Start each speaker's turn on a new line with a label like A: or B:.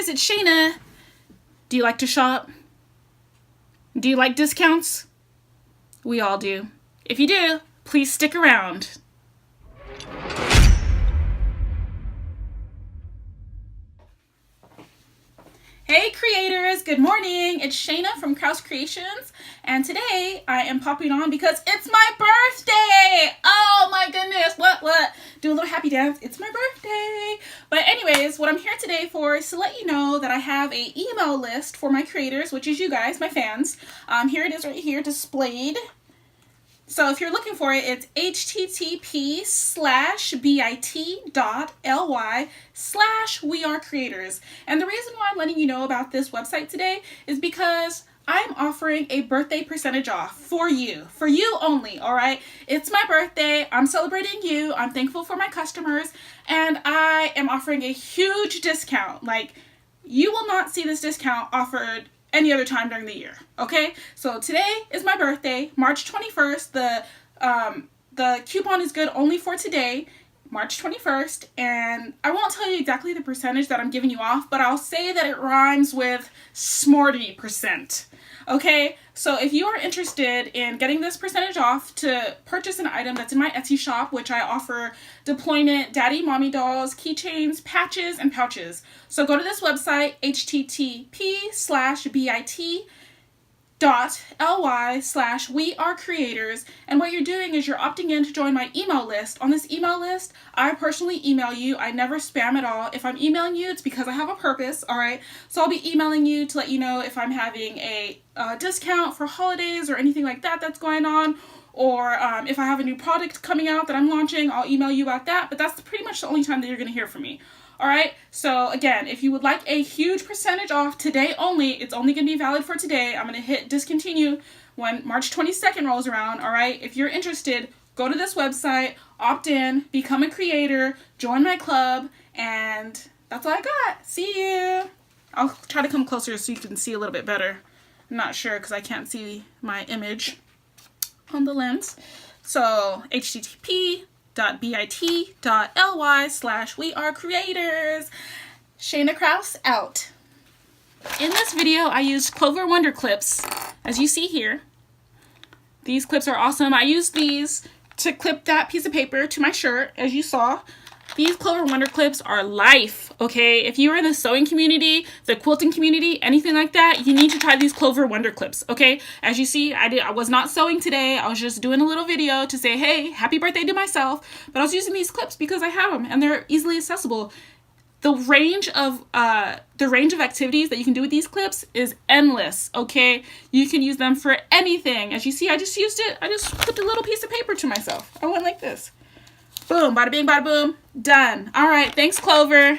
A: creators, it's Shayna. Do you like to shop? Do you like discounts? We all do. If you do, please stick around. Hey creators, good morning. It's Shayna from Krause Kreations, and today I am popping on because it's my birthday. Oh my goodness, what? Do a little happy dance. It's my birthday. But anyways, what I'm here today for is to let you know that I have an email list for my creators, which is you guys, my fans. Here it is right here displayed. So if you're looking for it, it's http:/bit.ly/wearecreators. And the reason why I'm letting you know about this website today is because I'm offering a birthday percentage off for you only, all right? It's my birthday. I'm celebrating you. I'm thankful for my customers, and I am offering a huge discount. Like, you will not see this discount offered any other time during the year, okay? So today is my birthday, March 21st. The coupon is good only for today, March 21st, and I won't tell you exactly the percentage that I'm giving you off, but I'll say that it rhymes with Smorty%. Okay, so if you are interested in getting this percentage off to purchase an item that's in my Etsy shop, which I offer deployment, daddy, mommy dolls, keychains, patches, and pouches. So go to this website, http:/bit.ly/wearecreators, and what you're doing is you're opting in to join my email list. On this email list, I personally email you. I never spam at all. If I'm emailing you, it's because I have a purpose, all right? So I'll be emailing you to let you know if I'm having a discount for holidays or anything like that that's going on, or if I have a new product coming out that I'm launching, I'll email you about that, but that's pretty much the only time that you're going to hear from me. All right, so again, if you would like a huge percentage off today only, it's only going to be valid for today. I'm going to hit discontinue when March 22nd rolls around, all right? If you're interested, go to this website, opt in, become a creator, join my club, and that's all I got. See you. I'll try to come closer so you can see a little bit better. I'm not sure because I can't see my image on the lens. So http:/bit.ly/wearecreators. Shayna Krause out. In this video, I used Clover Wonder clips, as you see here. These clips are awesome. I used these to clip that piece of paper to my shirt, as you saw. These Clover Wonder clips are life, okay? If you are in the sewing community, the quilting community, anything like that, you need to try these Clover Wonder clips, okay? As you see, I was not sewing today. I was just doing a little video to say, hey, happy birthday to myself. But I was using these clips because I have them and they're easily accessible. The range of activities that you can do with these clips is endless, okay? You can use them for anything. As you see, I just used it. I just clipped a little piece of paper to myself. I went like this. Boom, bada bing, bada boom, done. All right, thanks, Clover.